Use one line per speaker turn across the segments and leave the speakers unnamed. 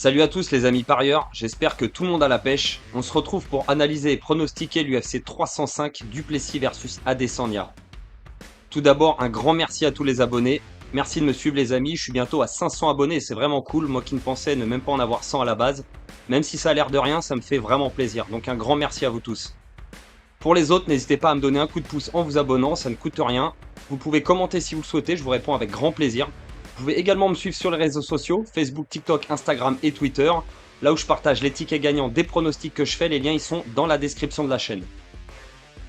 Salut à tous les amis parieurs, j'espère que tout le monde a la pêche. On se retrouve pour analyser et pronostiquer l'UFC 305 Duplessis versus Adesanya. Tout d'abord, un grand merci à tous les abonnés. Merci de me suivre les amis, je suis bientôt à 500 abonnés et c'est vraiment cool. Moi qui ne pensais ne même pas en avoir 100 à la base. Même si ça a l'air de rien, ça me fait vraiment plaisir. Donc un grand merci à vous tous. Pour les autres, n'hésitez pas à me donner un coup de pouce en vous abonnant, ça ne coûte rien. Vous pouvez commenter si vous le souhaitez, je vous réponds avec grand plaisir. Vous pouvez également me suivre sur les réseaux sociaux, Facebook, TikTok, Instagram et Twitter, là où je partage les tickets gagnants des pronostics que je fais, les liens ils sont dans la description de la chaîne.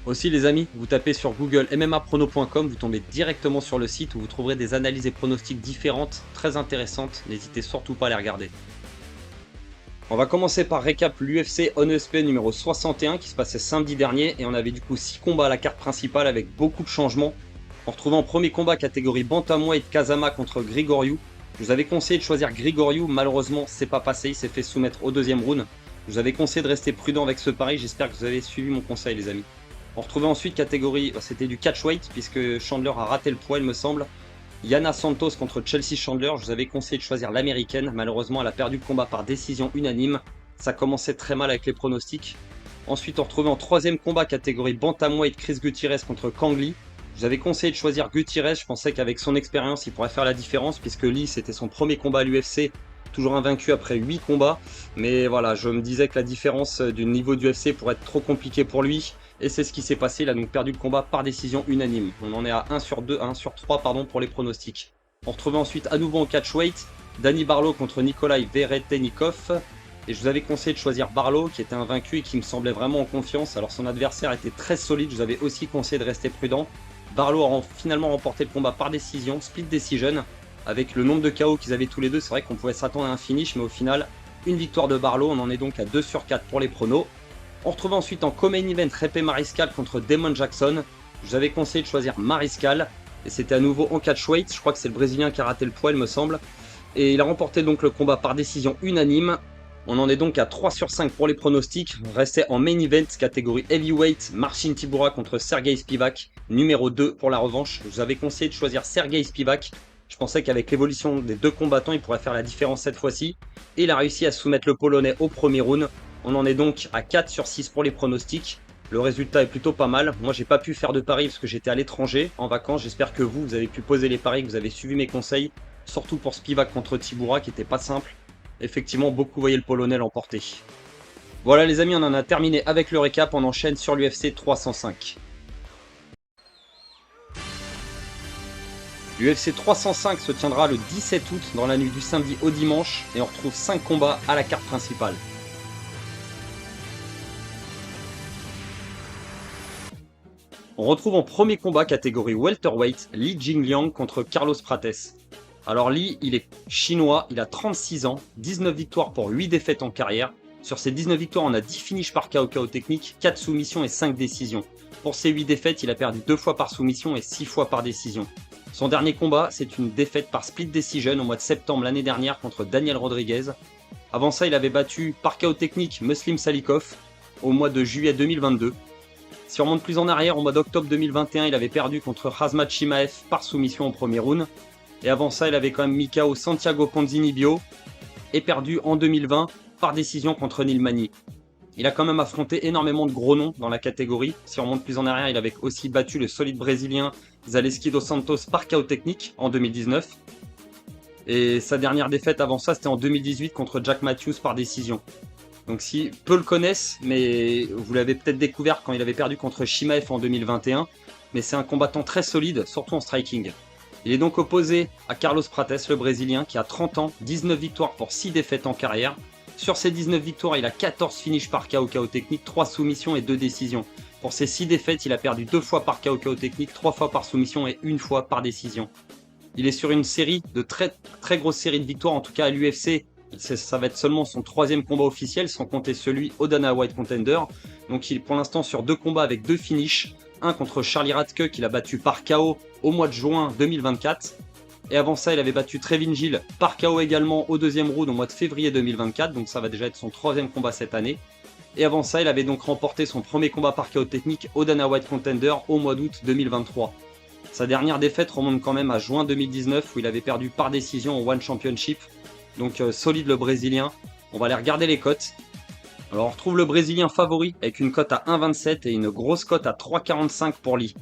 Aussi les amis, vous tapez sur Google mmaprono.com, vous tombez directement sur le site où vous trouverez des analyses et pronostics différentes, très intéressantes, n'hésitez surtout pas à les regarder. On va commencer par récap l'UFC On ESP numéro 61 qui se passait samedi dernier et on avait du coup 6 combats à la carte principale avec beaucoup de changements. On retrouvait en premier combat catégorie Bantamweight Kazama contre Grigoriou. Je vous avais conseillé de choisir Grigoriou, malheureusement c'est pas passé, il s'est fait soumettre au deuxième round. Je vous avais conseillé de rester prudent avec ce pari, j'espère que vous avez suivi mon conseil les amis. On retrouvait ensuite catégorie, c'était du catchweight puisque Chandler a raté le poids il me semble. Yana Santos contre Chelsea Chandler, je vous avais conseillé de choisir l'américaine, malheureusement elle a perdu le combat par décision unanime. Ça commençait très mal avec les pronostics. Ensuite on retrouvait en troisième combat catégorie Bantamweight Chris Gutierrez contre Kang Lee. Je vous avais conseillé de choisir Gutierrez, je pensais qu'avec son expérience il pourrait faire la différence puisque Lee c'était son premier combat à l'UFC, toujours invaincu après 8 combats. Mais voilà, je me disais que la différence du niveau du UFC pourrait être trop compliquée pour lui. Et c'est ce qui s'est passé, il a donc perdu le combat par décision unanime. On en est à 1 sur 3 pour les pronostics. On retrouvait ensuite à nouveau en catchweight, Danny Barlow contre Nikolai Veretennikov. Et je vous avais conseillé de choisir Barlow qui était invaincu et qui me semblait vraiment en confiance. Alors son adversaire était très solide, je vous avais aussi conseillé de rester prudent. Barlow a finalement remporté le combat par décision, split decision. Avec le nombre de KO qu'ils avaient tous les deux, c'est vrai qu'on pouvait s'attendre à un finish, mais au final, une victoire de Barlow, on en est donc à 2 sur 4 pour les pronos. On retrouve ensuite en co-main event Répé Mariscal contre Damon Jackson. Je vous avais conseillé de choisir Mariscal, et c'était à nouveau en catchweight, je crois que c'est le Brésilien qui a raté le poids il me semble. Et il a remporté donc le combat par décision unanime. On en est donc à 3 sur 5 pour les pronostics. On restait en main event catégorie heavyweight, Marcin Tybura contre Sergey Spivak, numéro 2 pour la revanche. Je vous avais conseillé de choisir Sergey Spivak. Je pensais qu'avec l'évolution des deux combattants, il pourrait faire la différence cette fois-ci. Et il a réussi à soumettre le Polonais au premier round. On en est donc à 4 sur 6 pour les pronostics. Le résultat est plutôt pas mal. Moi, j'ai pas pu faire de paris parce que j'étais à l'étranger en vacances. J'espère que vous avez pu poser les paris, que vous avez suivi mes conseils. Surtout pour Spivak contre Tybura qui était pas simple. Effectivement, beaucoup voyaient le Polonais l'emporter. Voilà les amis, on en a terminé avec le récap, on enchaîne sur l'UFC 305. L'UFC 305 se tiendra le 17 août dans la nuit du samedi au dimanche et on retrouve 5 combats à la carte principale. On retrouve en premier combat catégorie welterweight Li Jingliang contre Carlos Prates. Alors Li, il est chinois, il a 36 ans, 19 victoires pour 8 défaites en carrière. Sur ces 19 victoires, on a 10 finishes par KO technique, 4 soumissions et 5 décisions. Pour ces 8 défaites, il a perdu 2 fois par soumission et 6 fois par décision. Son dernier combat, c'est une défaite par split decision au mois de septembre l'année dernière contre Daniel Rodriguez. Avant ça, il avait battu par KO technique Muslim Salikov au mois de juillet 2022. Si on remonte plus en arrière, au mois d'octobre 2021, il avait perdu contre Khamzat Chimaev par soumission au premier round. Et avant ça, il avait quand même mis KO Santiago Ponzinibbio et perdu en 2020 par décision contre Neil Magny. Il a quand même affronté énormément de gros noms dans la catégorie. Si on remonte plus en arrière, il avait aussi battu le solide brésilien Zaleski dos Santos par KO technique en 2019. Et sa dernière défaite avant ça, c'était en 2018 contre Jack Matthews par décision. Donc si peu le connaissent, mais vous l'avez peut-être découvert quand il avait perdu contre Chimaev en 2021. Mais c'est un combattant très solide, surtout en striking. Il est donc opposé à Carlos Prates, le Brésilien, qui a 30 ans, 19 victoires pour 6 défaites en carrière. Sur ces 19 victoires, il a 14 finishes par KO technique, 3 soumissions et 2 décisions. Pour ces 6 défaites, il a perdu 2 fois par KO technique, 3 fois par soumission et 1 fois par décision. Il est sur une série de très grosse série de victoires, en tout cas à l'UFC. Ça va être seulement son 3e combat officiel, sans compter celui au Dana White Contender. Donc il est pour l'instant sur 2 combats avec 2 finishes. Un contre Charlie Radke qu'il a battu par KO au mois de juin 2024. Et avant ça, il avait battu Trevin Gill par KO également au deuxième round au mois de février 2024. Donc ça va déjà être son 3e combat cette année. Et avant ça, il avait donc remporté son premier combat par KO technique au Dana White Contender au mois d'août 2023. Sa dernière défaite remonte quand même à juin 2019 où il avait perdu par décision au One Championship. Donc solide le Brésilien. On va aller regarder les cotes. Alors on retrouve le Brésilien favori avec une cote à 1,27 et une grosse cote à 3,45 pour Lee.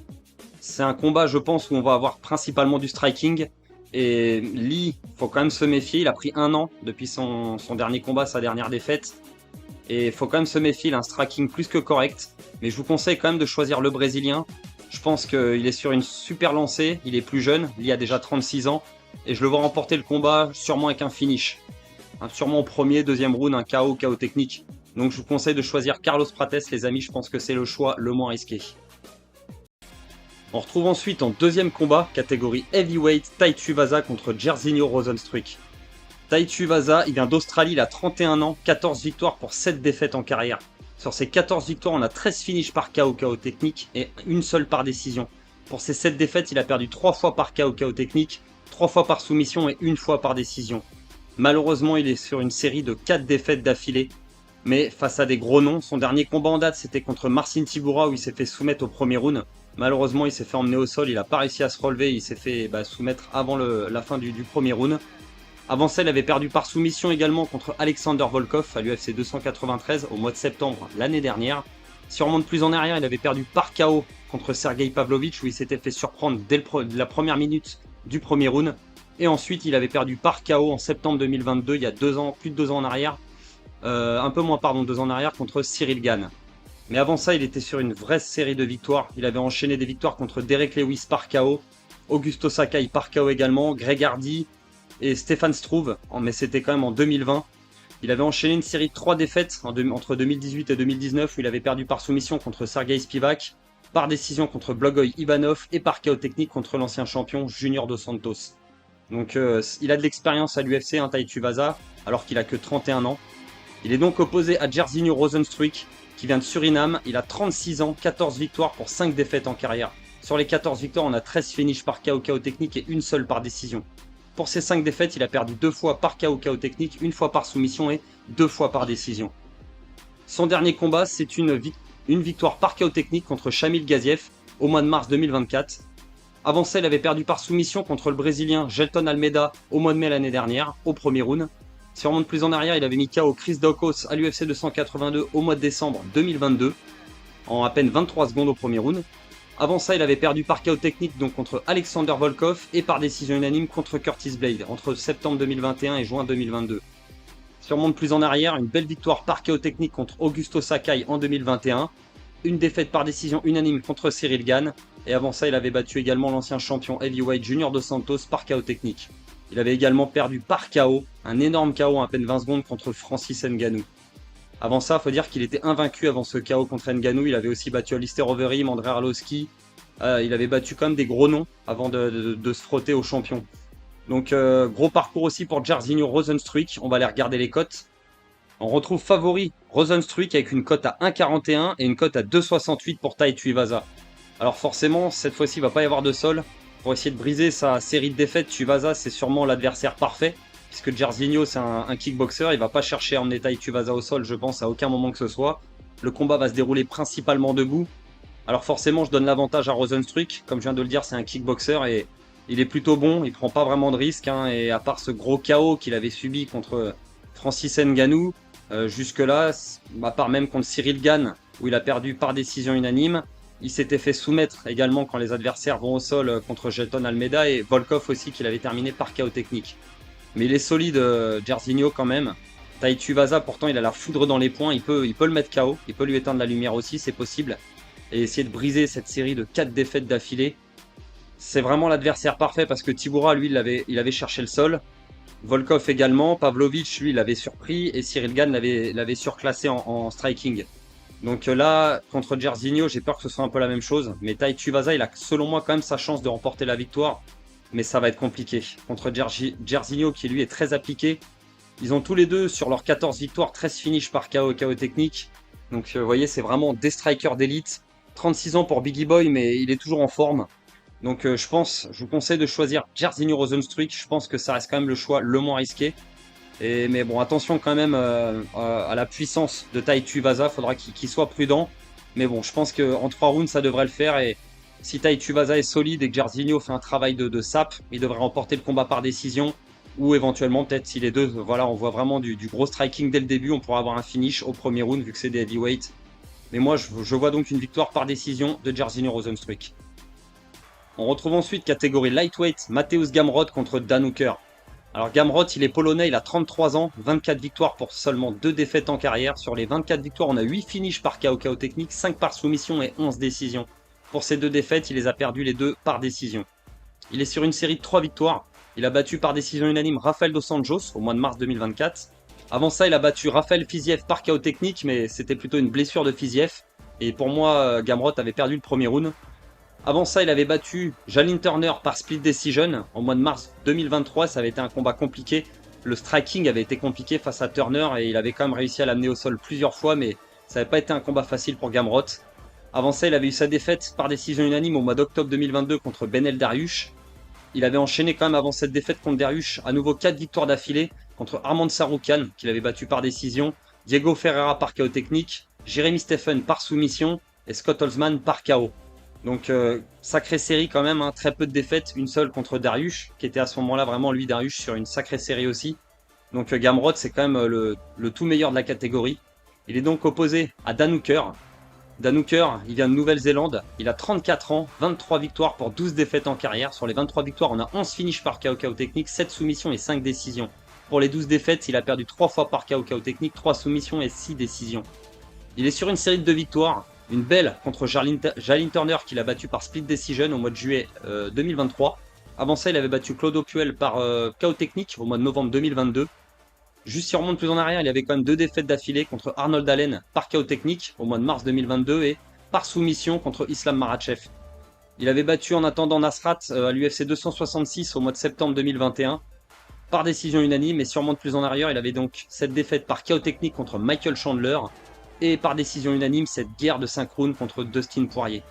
C'est un combat, je pense, où on va avoir principalement du striking. Et Lee, faut quand même se méfier. Il a pris 1 an depuis son dernier combat, sa dernière défaite. Et il faut quand même se méfier. Il a un striking plus que correct. Mais je vous conseille quand même de choisir le Brésilien. Je pense qu'il est sur une super lancée. Il est plus jeune. Lee a déjà 36 ans. Et je le vois remporter le combat sûrement avec un finish. Sûrement au premier, deuxième round, un KO technique. Donc je vous conseille de choisir Carlos Prates, les amis. Je pense que c'est le choix le moins risqué. On retrouve ensuite en deuxième combat, catégorie heavyweight, Tai Tuivasa contre Jairzinho Rozenstruik. Tai Tuivasa, il vient d'Australie, il a 31 ans, 14 victoires pour 7 défaites en carrière. Sur ces 14 victoires, on a 13 finishes par KO technique et une seule par décision. Pour ces 7 défaites, il a perdu 3 fois par KO technique, 3 fois par soumission et 1 fois par décision. Malheureusement, il est sur une série de 4 défaites d'affilée. Mais face à des gros noms, son dernier combat en date, c'était contre Marcin Tybura où il s'est fait soumettre au premier round. Malheureusement, il s'est fait emmener au sol, il n'a pas réussi à se relever, il s'est fait soumettre avant la fin du premier round. Avant ça, il avait perdu par soumission également contre Alexander Volkov à l'UFC 293 au mois de septembre l'année dernière. Si on remonte plus en arrière, il avait perdu par KO contre Sergei Pavlovich où il s'était fait surprendre dès la première minute du premier round. Et ensuite, il avait perdu par KO en septembre 2022, il y a 2 ans, plus de 2 ans en arrière. Un peu moins, pardon, 2 ans en arrière contre Cyril Gane. Mais avant ça, il était sur une vraie série de victoires. Il avait enchaîné des victoires contre Derek Lewis par KO, Augusto Sakai par KO également, Greg Hardy et Stefan Struve, mais c'était quand même en 2020. Il avait enchaîné une série de 3 défaites entre 2018 et 2019 où il avait perdu par soumission contre Sergei Spivak, par décision contre Blagoy Ivanov et par KO technique contre l'ancien champion Junior Dos Santos. Donc il a de l'expérience à l'UFC, Tai Tuivasa, alors qu'il a que 31 ans. Il est donc opposé à Jairzinho Rozenstruik, qui vient de Suriname. Il a 36 ans, 14 victoires pour 5 défaites en carrière. Sur les 14 victoires, on a 13 finishes par KO technique et une seule par décision. Pour ces 5 défaites, il a perdu 2 fois par KO technique, 1 fois par soumission et 2 fois par décision. Son dernier combat, c'est une victoire par KO technique contre Shamil Gaziev au mois de mars 2024. Avant ça, il avait perdu par soumission contre le Brésilien Gelton Almeida au mois de mai l'année dernière, au premier round. Si on remonte plus en arrière, il avait mis KO Chris Daukaus à l'UFC 282 au mois de décembre 2022, en à peine 23 secondes au premier round. Avant ça, il avait perdu par KO technique donc contre Alexander Volkov et par décision unanime contre Curtis Blade entre septembre 2021 et juin 2022. Si on remonte plus en arrière, une belle victoire par KO technique contre Augusto Sakai en 2021, une défaite par décision unanime contre Cyril Gane, et avant ça, il avait battu également l'ancien champion heavyweight Junior Dos Santos par KO technique. Il avait également perdu par KO, un énorme KO en à peine 20 secondes contre Francis Ngannou. Avant ça, il faut dire qu'il était invaincu avant ce KO contre Ngannou. Il avait aussi battu Alistair Overeem, Andrei Arlovski. Il avait battu quand même des gros noms avant de se frotter aux champions. Donc gros parcours aussi pour Jairzinho Rozenstruik. On va aller regarder les cotes. On retrouve favori Rozenstruik avec une cote à 1,41 et une cote à 2,68 pour Tai Tuivasa. Alors forcément, cette fois-ci, il ne va pas y avoir de sol. Pour essayer de briser sa série de défaites, Tuivasa c'est sûrement l'adversaire parfait, puisque Jairzinho c'est un kickboxer, il va pas chercher à emmener Tai Tuivasa au sol, je pense, à aucun moment que ce soit. Le combat va se dérouler principalement debout. Alors forcément, je donne l'avantage à Rozenstruik, comme je viens de le dire, c'est un kickboxer et il est plutôt bon, il prend pas vraiment de risques, et à part ce gros KO qu'il avait subi contre Francis Ngannou, jusque-là, à part même contre Cyril Gane, où il a perdu par décision unanime, il s'était fait soumettre également quand les adversaires vont au sol contre Gelton Almeida et Volkov aussi qu'il avait terminé par KO technique. Mais il est solide, Jairzinho quand même. Tai Tuivasa pourtant il a la foudre dans les poings, il peut le mettre KO, il peut lui éteindre la lumière aussi, c'est possible. Et essayer de briser cette série de 4 défaites d'affilée. C'est vraiment l'adversaire parfait parce que Tybura lui il avait cherché le sol. Volkov également, Pavlovich lui l'avait surpris et Cyril Gane l'avait surclassé en striking. Donc là, contre Jairzinho, j'ai peur que ce soit un peu la même chose. Mais Tai Tuivasa, il a selon moi quand même sa chance de remporter la victoire. Mais ça va être compliqué. Contre Jairzinho, qui lui est très appliqué. Ils ont tous les deux, sur leurs 14 victoires, 13 finishes par KO technique. Donc vous voyez, c'est vraiment des strikers d'élite. 36 ans pour Biggie Boy, mais il est toujours en forme. Donc je vous conseille de choisir Jairzinho Rozenstruik. Je pense que ça reste quand même le choix le moins risqué. Mais bon, attention quand même à la puissance de Tai Tuivasa, il faudra qu'il soit prudent. Mais bon, je pense qu'en 3 rounds, ça devrait le faire. Et si Tai Tuivasa est solide et que Jairzinho fait un travail de sape, il devrait remporter le combat par décision. Ou éventuellement, peut-être si les deux, voilà, on voit vraiment du gros striking dès le début, on pourra avoir un finish au premier round vu que c'est des heavyweights. Mais moi, je vois donc une victoire par décision de Jairzinho Rozenstruik. On retrouve ensuite catégorie lightweight, Mateusz Gamrot contre Dan Hooker. Alors Gamrot, il est polonais, il a 33 ans, 24 victoires pour seulement 2 défaites en carrière. Sur les 24 victoires, on a 8 finishes par KO technique, 5 par soumission et 11 décisions. Pour ces 2 défaites, il les a perdues les 2 par décision. Il est sur une série de 3 victoires. Il a battu par décision unanime Rafael dos Anjos au mois de mars 2024. Avant ça, il a battu Rafael Fiziev par KO technique, mais c'était plutôt une blessure de Fiziev. Et pour moi, Gamrot avait perdu le premier round. Avant ça, il avait battu Jalin Turner par split decision en mois de mars 2023. Ça avait été un combat compliqué. Le striking avait été compliqué face à Turner et il avait quand même réussi à l'amener au sol plusieurs fois, mais ça n'avait pas été un combat facile pour Gamrot. Avant ça, il avait eu sa défaite par décision unanime au mois d'octobre 2022 contre Benel Dariush. Il avait enchaîné quand même avant cette défaite contre Dariush à nouveau 4 victoires d'affilée contre Armand Saroukan, qu'il avait battu par décision, Diego Ferreira par KO technique, Jeremy Stephen par soumission et Scott Holzman par KO. Donc sacrée série quand même, hein, très peu de défaites, une seule contre Dariush, qui était à ce moment-là vraiment lui Dariush sur une sacrée série aussi. Donc Gamrot c'est quand même le tout meilleur de la catégorie. Il est donc opposé à Dan Hooker. Dan Hooker, il vient de Nouvelle-Zélande, il a 34 ans, 23 victoires pour 12 défaites en carrière. Sur les 23 victoires, on a 11 finishes par KO technique, 7 soumissions et 5 décisions. Pour les 12 défaites, il a perdu 3 fois par KO technique, 3 soumissions et 6 décisions. Il est sur une série de 2 victoires, une belle contre Jalin Turner qu'il a battu par split decision au mois de juillet 2023. Avant ça, il avait battu Claudio Puel par KO technique au mois de novembre 2022. Juste si on remonte plus en arrière, il y avait quand même 2 défaites d'affilée contre Arnold Allen par KO technique au mois de mars 2022 et par soumission contre Islam Makhachev. Il avait battu en attendant Nasrat à l'UFC 266 au mois de septembre 2021 par décision unanime, et si on remonte plus en arrière, il avait donc cette défaite par KO technique contre Michael Chandler et par décision unanime cette guerre de 5 rounds contre Dustin Poirier.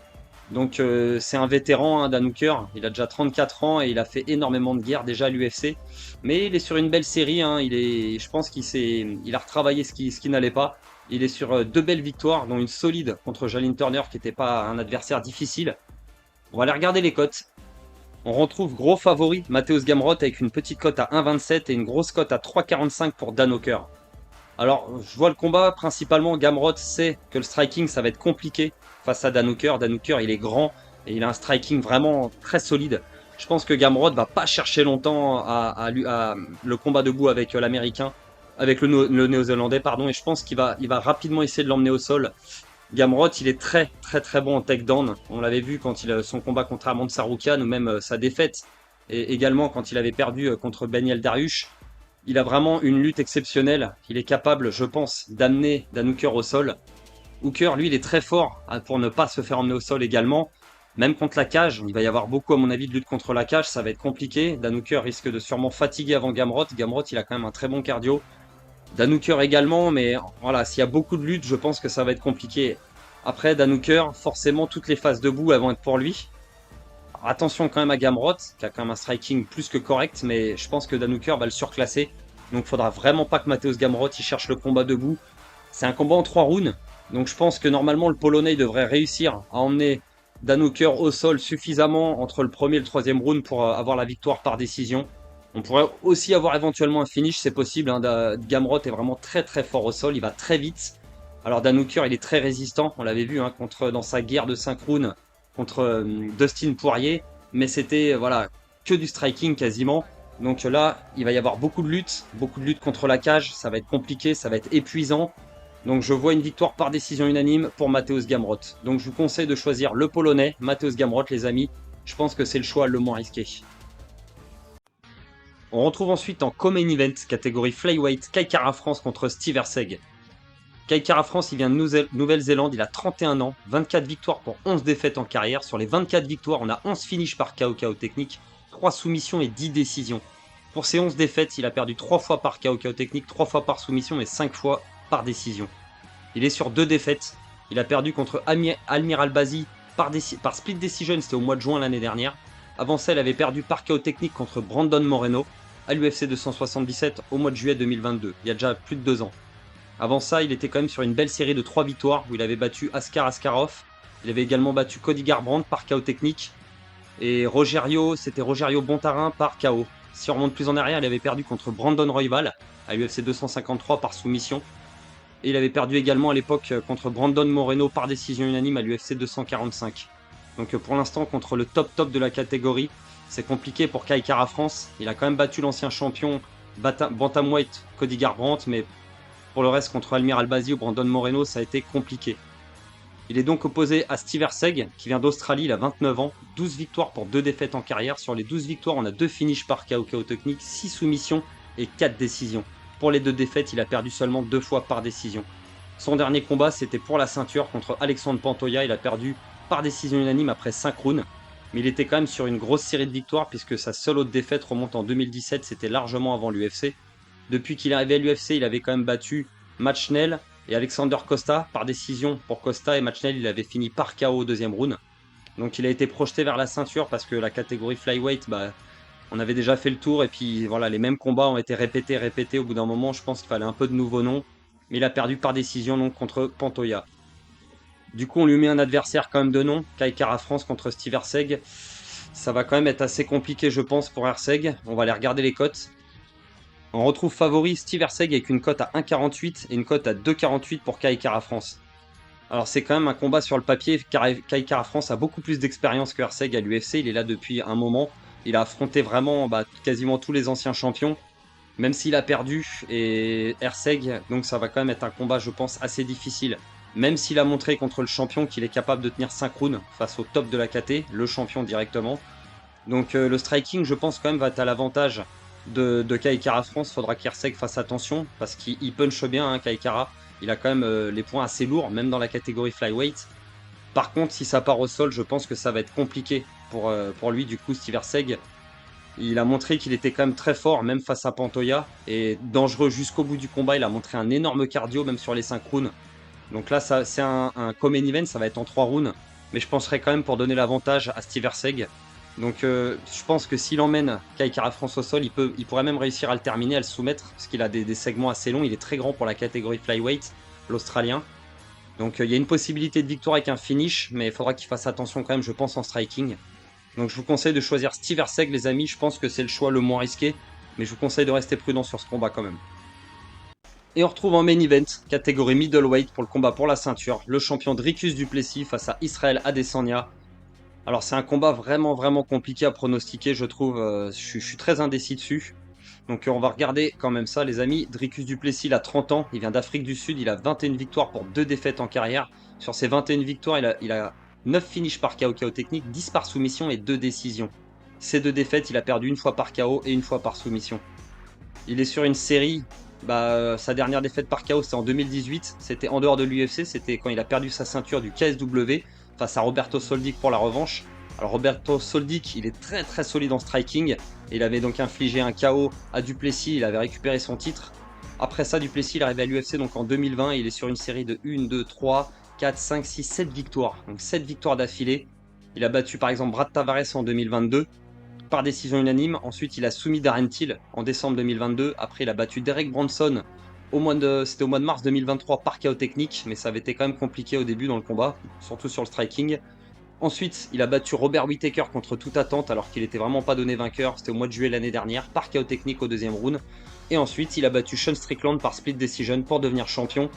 Donc c'est un vétéran, hein, Dan Hooker, il a déjà 34 ans et il a fait énormément de guerres déjà à l'UFC. Mais il est sur une belle série, hein, je pense qu'il a retravaillé ce qui n'allait pas. Il est sur 2 belles victoires, dont une solide contre Jalin Turner qui n'était pas un adversaire difficile. On va aller regarder les cotes. On retrouve gros favori Mateusz Gamrot avec une petite cote à 1,27 et une grosse cote à 3,45 pour Dan Hooker. Alors, je vois le combat, principalement Gamrot sait que le striking ça va être compliqué face à Dan Hooker. Dan Hooker il est grand et il a un striking vraiment très solide. Je pense que Gamrot va pas chercher longtemps à le combat debout avec l'américain, avec le néo-zélandais, pardon, et je pense qu'il va rapidement essayer de l'emmener au sol. Gamrot il est très très très bon en takedown. On l'avait vu quand il a son combat contre Armand Saroukan ou même sa défaite, et également quand il avait perdu contre Beneil Dariush. Il a vraiment une lutte exceptionnelle. Il est capable, je pense, d'amener Dan Hooker au sol. Hooker, lui, il est très fort pour ne pas se faire emmener au sol également. Même contre la cage, il va y avoir beaucoup, à mon avis, de lutte contre la cage. Ça va être compliqué. Dan Hooker risque de sûrement fatiguer avant Gamrot. Gamrot, il a quand même un très bon cardio. Dan Hooker également, mais voilà, s'il y a beaucoup de lutte, je pense que ça va être compliqué. Après, Dan Hooker, forcément, toutes les phases debout, elles vont être pour lui. Attention quand même à Gamrot, qui a quand même un striking plus que correct, mais je pense que Dan Hooker va le surclasser. Donc il faudra vraiment pas que Mateusz Gamrot il cherche le combat debout. C'est un combat en 3 rounds, donc je pense que normalement le Polonais devrait réussir à emmener Dan Hooker au sol suffisamment entre le premier et le troisième round pour avoir la victoire par décision. On pourrait aussi avoir éventuellement un finish, c'est possible. Hein. Gamrot est vraiment très très fort au sol, il va très vite. Alors Dan Hooker il est très résistant, on l'avait vu hein, dans sa guerre de 5 rounds contre Dustin Poirier, mais c'était voilà que du striking quasiment. Donc là, il va y avoir beaucoup de lutte contre la cage, ça va être compliqué, ça va être épuisant. Donc je vois une victoire par décision unanime pour Mateusz Gamrot. Donc je vous conseille de choisir le Polonais, Mateusz Gamrot les amis. Je pense que c'est le choix le moins risqué. On retrouve ensuite en co-main event, catégorie flyweight, Kai Kara France contre Steve Erceg. Kai Kara France, il vient de Nouvelle-Zélande, il a 31 ans, 24 victoires pour 11 défaites en carrière. Sur les 24 victoires, on a 11 finishes par KO technique, 3 soumissions et 10 décisions. Pour ces 11 défaites, il a perdu 3 fois par KO technique, 3 fois par soumission et 5 fois par décision. Il est sur 2 défaites. Il a perdu contre Almir Albazi par split decision, c'était au mois de juin l'année dernière. Avant ça, il avait perdu par KO technique contre Brandon Moreno à l'UFC 277 au mois de juillet 2022, il y a déjà plus de 2 ans. Avant ça, il était quand même sur une belle série de 3 victoires où il avait battu Askar Askarov. Il avait également battu Cody Garbrandt par KO technique. Et c'était Rogerio Bontarin par KO. Si on remonte plus en arrière, il avait perdu contre Brandon Royval à l'UFC 253 par soumission. Et il avait perdu également à l'époque contre Brandon Moreno par décision unanime à l'UFC 245. Donc pour l'instant, contre le top de la catégorie, c'est compliqué pour Kai Kara France. Il a quand même battu l'ancien champion bantamweight Cody Garbrandt, mais pour le reste, contre Almir Albazi ou Brandon Moreno, ça a été compliqué. Il est donc opposé à Steve Erceg, qui vient d'Australie, il a 29 ans, 12 victoires pour 2 défaites en carrière. Sur les 12 victoires, on a 2 finishes par KO technique, 6 soumissions et 4 décisions. Pour les 2 défaites, il a perdu seulement 2 fois par décision. Son dernier combat, c'était pour la ceinture contre Alexandre Pantoja. Il a perdu par décision unanime après 5 rounds. Mais il était quand même sur une grosse série de victoires, puisque sa seule autre défaite remonte en 2017, c'était largement avant l'UFC. Depuis qu'il est arrivé à l'UFC, il avait quand même battu Matt Schnell et Alexander Costa par décision pour Costa, et Matt Schnell, il avait fini par KO au deuxième round. Donc il a été projeté vers la ceinture parce que la catégorie flyweight, on avait déjà fait le tour, et puis voilà, les mêmes combats ont été répétés. Au bout d'un moment, je pense qu'il fallait un peu de nouveaux noms. Mais il a perdu par décision donc contre Pantoja. Du coup, on lui met un adversaire quand même de nom, Kai Kara France contre Steve Erceg. Ça va quand même être assez compliqué, je pense, pour Erceg. On va aller regarder les cotes. On retrouve favori Steve Erceg avec une cote à 1,48 et une cote à 2,48 pour Kai Kara France. Alors c'est quand même un combat sur le papier. Kai Kara France a beaucoup plus d'expérience que Erceg à l'UFC. Il est là depuis un moment. Il a affronté vraiment quasiment tous les anciens champions, même s'il a perdu. Et Erceg, donc ça va quand même être un combat, je pense, assez difficile. Même s'il a montré contre le champion qu'il est capable de tenir 5 rounds face au top de la KT, le champion directement. Donc le striking, je pense quand même, va être à l'avantage de Kai Kara France. Faudra qu'Erceg fasse attention parce qu'il punch bien, hein, Kai Kara. Il a quand même les points assez lourds, même dans la catégorie flyweight. Par contre, si ça part au sol, je pense que ça va être compliqué pour lui. Du coup, Steve Erceg, il a montré qu'il était quand même très fort, même face à Pantoja, et dangereux jusqu'au bout du combat. Il a montré un énorme cardio, même sur les 5 rounds. Donc là, c'est un common event, ça va être en 3 rounds. Mais je penserais quand même pour donner l'avantage à Steve Erceg. Donc je pense que s'il emmène Kai Kara France au sol, il pourrait même réussir à le terminer, à le soumettre, parce qu'il a des segments assez longs. Il est très grand pour la catégorie flyweight, l'Australien. Donc il y a une possibilité de victoire avec un finish, mais il faudra qu'il fasse attention quand même, je pense, en striking. Donc je vous conseille de choisir Steve Erceg, les amis. Je pense que c'est le choix le moins risqué, mais je vous conseille de rester prudent sur ce combat quand même. Et on retrouve en main event, catégorie middleweight pour le combat pour la ceinture, le champion Dricus du Plessis face à Israel Adesanya. Alors c'est un combat vraiment compliqué à pronostiquer, je trouve. Je suis très indécis dessus. Donc on va regarder quand même ça, les amis. Dricus du Plessis, il a 30 ans, il vient d'Afrique du Sud, il a 21 victoires pour 2 défaites en carrière. Sur ces 21 victoires, il a 9 finishes par KO technique, 10 par soumission et 2 décisions. Ces 2 défaites, il a perdu une fois par KO et une fois par soumission. Il est sur une série. Sa dernière défaite par KO, c'était en 2018. C'était en dehors de l'UFC. C'était quand il a perdu sa ceinture du KSW face à Roberto Soldic pour la revanche. Alors Roberto Soldic, il est très solide en striking. Et il avait donc infligé un KO à Du Plessis. Il avait récupéré son titre. Après ça, Du Plessis, il est arrivé à l'UFC donc en 2020. Et il est sur une série de 1, 2, 3, 4, 5, 6, 7 victoires. Donc 7 victoires d'affilée. Il a battu par exemple Brad Tavares en 2022. Par décision unanime. Ensuite, il a soumis Darren Till en décembre 2022. Après, il a battu Derek Bronson c'était au mois de mars 2023 par KO technique, mais ça avait été quand même compliqué au début dans le combat, surtout sur le striking. Ensuite, il a battu Robert Whittaker contre toute attente, alors qu'il n'était vraiment pas donné vainqueur. C'était au mois de juillet l'année dernière, par KO technique au deuxième round. Et ensuite, il a battu Sean Strickland par split decision pour devenir champion.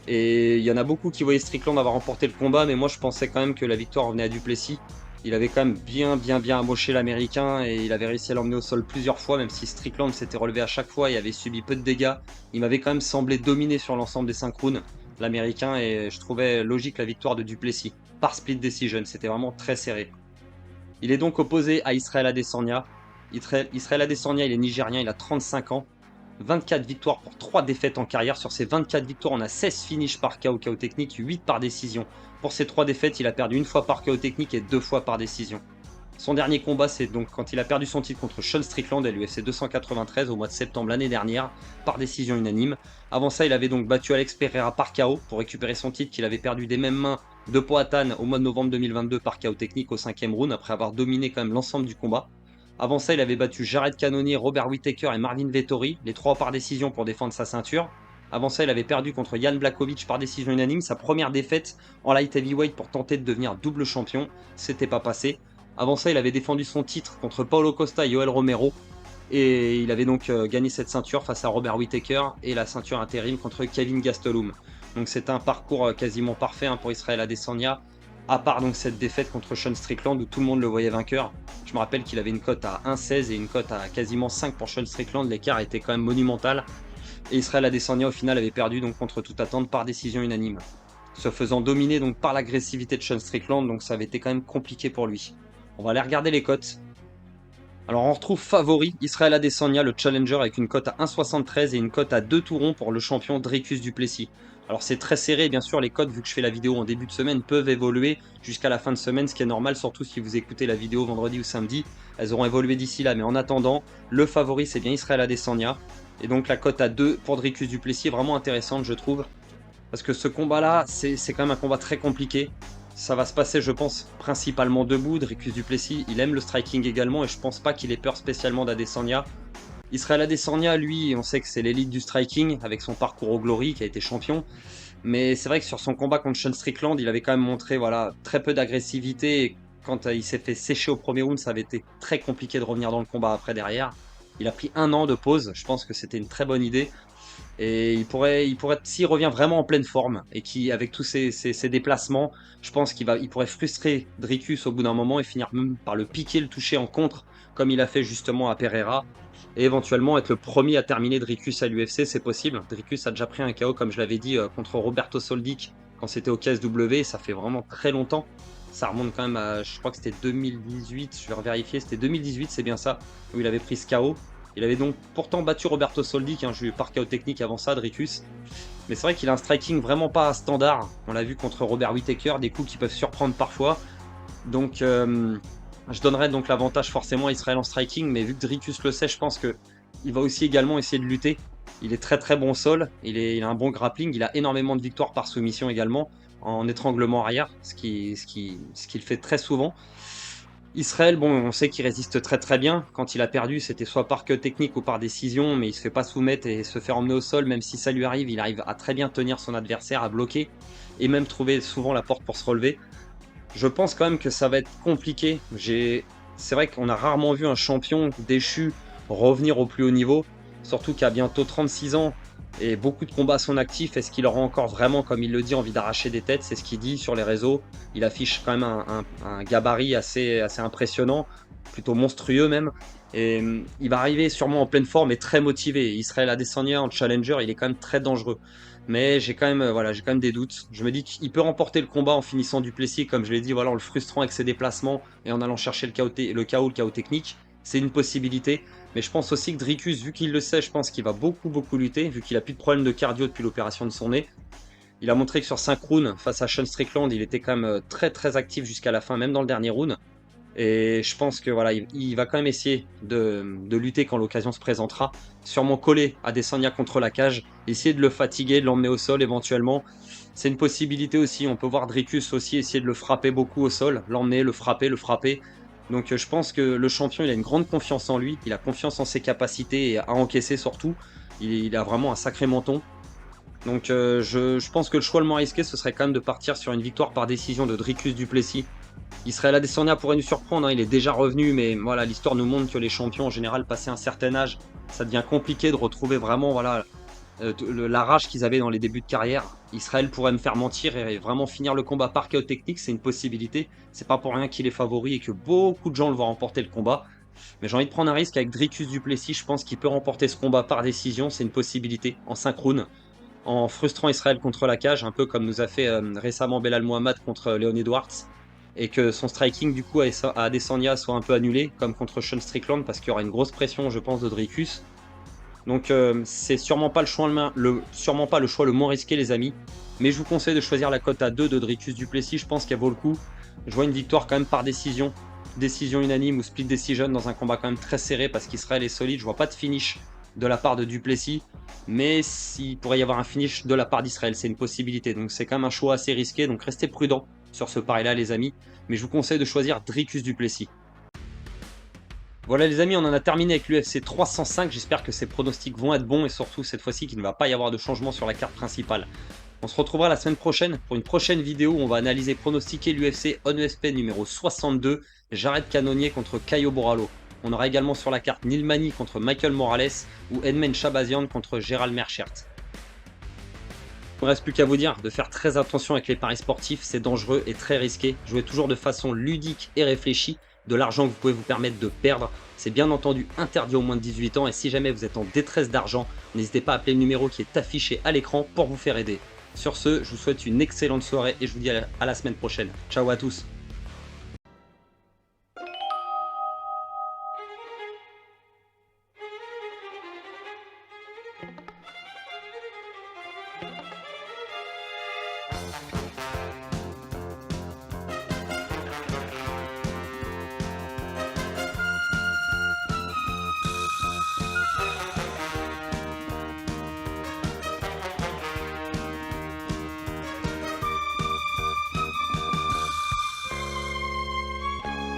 Et il y en a beaucoup qui voyaient Strickland avoir remporté le combat, mais moi je pensais quand même que la victoire revenait à Du Plessis. Il avait quand même bien amoché l'américain et il avait réussi à l'emmener au sol plusieurs fois, même si Strickland s'était relevé à chaque fois et avait subi peu de dégâts. Il m'avait quand même semblé dominer sur l'ensemble des 5 rounds, l'américain, et je trouvais logique la victoire de Du Plessis par split decision. C'était vraiment très serré. Il est donc opposé à Israel Adesanya. Israel Adesanya, il est nigérien, il a 35 ans. 24 victoires pour 3 défaites en carrière. Sur ces 24 victoires, on a 16 finishes par KO technique, 8 par décision. Pour ces 3 défaites, il a perdu une fois par KO technique et 2 fois par décision. Son dernier combat, c'est donc quand il a perdu son titre contre Sean Strickland à l'UFC 293 au mois de septembre l'année dernière, par décision unanime. Avant ça, il avait donc battu Alex Pereira par KO pour récupérer son titre qu'il avait perdu des mêmes mains de Poatan au mois de novembre 2022 par KO technique au 5e round, après avoir dominé quand même l'ensemble du combat. Avant ça, il avait battu Jared Cannonier, Robert Whittaker et Marvin Vettori, les 3 par décision pour défendre sa ceinture. Avant ça, il avait perdu contre Jan Blachowicz par décision unanime, sa première défaite en light heavyweight pour tenter de devenir double champion. C'était pas passé. Avant ça, il avait défendu son titre contre Paulo Costa et Yoel Romero. Et il avait donc gagné cette ceinture face à Robert Whittaker et la ceinture intérim contre Kevin Gastelum. Donc c'est un parcours quasiment parfait hein, pour Israël Adesanya, à part donc cette défaite contre Sean Strickland où tout le monde le voyait vainqueur. Je me rappelle qu'il avait une cote à 1,16 et une cote à quasiment 5 pour Sean Strickland, l'écart était quand même monumental. Et Israël Adesanya au final avait perdu donc contre toute attente par décision unanime, se faisant dominer donc par l'agressivité de Sean Strickland, donc ça avait été quand même compliqué pour lui. On va aller regarder les cotes. Alors on retrouve favori Israël Adesanya, le challenger, avec une cote à 1,73 et une cote à 2 tourons pour le champion Dricus du Plessis. Alors c'est très serré, bien sûr, les cotes, vu que je fais la vidéo en début de semaine, peuvent évoluer jusqu'à la fin de semaine, ce qui est normal, surtout si vous écoutez la vidéo vendredi ou samedi, elles auront évolué d'ici là. Mais en attendant, le favori c'est bien Israël Adesanya. Et donc la cote à 2 pour Dricus du Plessis est vraiment intéressante, je trouve. Parce que ce combat-là, c'est quand même un combat très compliqué. Ça va se passer, je pense, principalement debout. Dricus du Plessis, il aime le striking également et je pense pas qu'il ait peur spécialement d'Adesanya. Israël Adesanya, lui, on sait que c'est l'élite du striking avec son parcours au Glory qui a été champion. Mais c'est vrai que sur son combat contre Sean Strickland, il avait quand même montré voilà, très peu d'agressivité. Et quand il s'est fait sécher au premier round, ça avait été très compliqué de revenir dans le combat après derrière. Il a pris 1 an de pause, je pense que c'était une très bonne idée. Et s'il revient vraiment en pleine forme et qui, avec tous ses déplacements, je pense il pourrait frustrer Dricus au bout d'un moment et finir même par le piquer, le toucher en contre, comme il a fait justement à Pereira, et éventuellement être le premier à terminer Dricus à l'UFC, c'est possible. Dricus a déjà pris un KO, comme je l'avais dit, contre Roberto Soldic quand c'était au KSW, ça fait vraiment très longtemps. Ça remonte quand même à, je crois que c'était 2018, je vais revérifier, c'était 2018, c'est bien ça, où il avait pris ce KO. Il avait donc pourtant battu Roberto Soldic, hein, par KO technique avant ça, Dricus. Mais c'est vrai qu'il a un striking vraiment pas standard. On l'a vu contre Robert Whittaker, des coups qui peuvent surprendre parfois. Donc je donnerais donc l'avantage forcément à Israël en striking, mais vu que Dricus le sait, je pense qu'il va aussi également essayer de lutter. Il est très très bon au sol, il a un bon grappling, il a énormément de victoires par soumission également, en étranglement arrière, ce qu'il fait très souvent. Israël, bon, on sait qu'il résiste très très bien. Quand il a perdu, c'était soit par queue technique ou par décision, mais il se fait pas soumettre et se fait emmener au sol. Même si ça lui arrive, il arrive à très bien tenir son adversaire, à bloquer et même trouver souvent la porte pour se relever. Je pense quand même que ça va être compliqué. C'est vrai qu'on a rarement vu un champion déchu revenir au plus haut niveau, surtout qu'à bientôt 36 ans et beaucoup de combats à son actif. Est-ce qu'il aura encore vraiment, comme il le dit, envie d'arracher des têtes? C'est ce qu'il dit sur les réseaux. Il affiche quand même un gabarit assez impressionnant, plutôt monstrueux même. Et il va arriver sûrement en pleine forme et très motivé. Israël Adesanya en challenger, il est quand même très dangereux. Mais j'ai quand même, voilà, j'ai quand même des doutes. Je me dis qu'il peut remporter le combat en finissant du Plessis, comme je l'ai dit, voilà, en le frustrant avec ses déplacements et en allant chercher le KO technique. C'est une possibilité. Mais je pense aussi que Dricus, vu qu'il le sait, je pense qu'il va beaucoup lutter, vu qu'il a plus de problème de cardio depuis l'opération de son nez. Il a montré que sur 5 rounds, face à Sean Strickland, il était quand même très actif jusqu'à la fin, même dans le dernier round. Et je pense que voilà, il va quand même essayer de lutter quand l'occasion se présentera. Sûrement coller Adesanya contre la cage, essayer de le fatiguer, de l'emmener au sol éventuellement. C'est une possibilité aussi. On peut voir Dricus aussi essayer de le frapper beaucoup au sol, l'emmener, le frapper. Donc je pense que le champion, il a une grande confiance en lui. Il a confiance en ses capacités et à encaisser surtout. Il a vraiment un sacré menton. Donc je pense que le choix le moins risqué, ce serait quand même de partir sur une victoire par décision de Dricus du Plessis. Israël Adesanya pourrait nous surprendre, hein, il est déjà revenu, mais voilà, l'histoire nous montre que les champions en général, passé un certain âge, ça devient compliqué de retrouver vraiment voilà, la rage qu'ils avaient dans les débuts de carrière. Israël pourrait me faire mentir et vraiment finir le combat par KO technique, c'est une possibilité. C'est pas pour rien qu'il est favori et que beaucoup de gens le vont remporter le combat. Mais j'ai envie de prendre un risque avec Dricus du Plessis, je pense qu'il peut remporter ce combat par décision, c'est une possibilité, en 5 rounds, en frustrant Israël contre la cage, un peu comme nous a fait récemment Belal Mohamed contre Leon Edwards, et que son striking du coup à Adesanya soit un peu annulé, comme contre Sean Strickland, parce qu'il y aura une grosse pression, je pense, de Dricus. Donc c'est sûrement pas sûrement pas le choix le moins risqué, les amis, mais je vous conseille de choisir la cote à 2 de Dricus du Plessis, je pense qu'elle vaut le coup. Je vois une victoire quand même par décision unanime ou split decision dans un combat quand même très serré, parce qu'Israël est solide. Je vois pas de finish de la part de Duplessis, mais s'il pourrait y avoir un finish de la part d'Israël, c'est une possibilité. Donc c'est quand même un choix assez risqué, donc restez prudents sur ce pari-là, les amis. Mais je vous conseille de choisir Dricus du Plessis. Voilà les amis, on en a terminé avec l'UFC 305. J'espère que ces pronostics vont être bons et surtout cette fois-ci qu'il ne va pas y avoir de changement sur la carte principale. On se retrouvera la semaine prochaine pour une prochaine vidéo où on va analyser, pronostiquer l'UFC ONE ESP numéro 62, Jared Cannonier contre Caio Borralho. On aura également sur la carte Neil Magny contre Michael Morales ou Edmen Shabazian contre Gérald Merchert. Il ne me reste plus qu'à vous dire de faire très attention avec les paris sportifs, c'est dangereux et très risqué. Jouez toujours de façon ludique et réfléchie. De l'argent que vous pouvez vous permettre de perdre, c'est bien entendu interdit aux moins de 18 ans et si jamais vous êtes en détresse d'argent, n'hésitez pas à appeler le numéro qui est affiché à l'écran pour vous faire aider. Sur ce, je vous souhaite une excellente soirée et je vous dis à la semaine prochaine. Ciao à tous.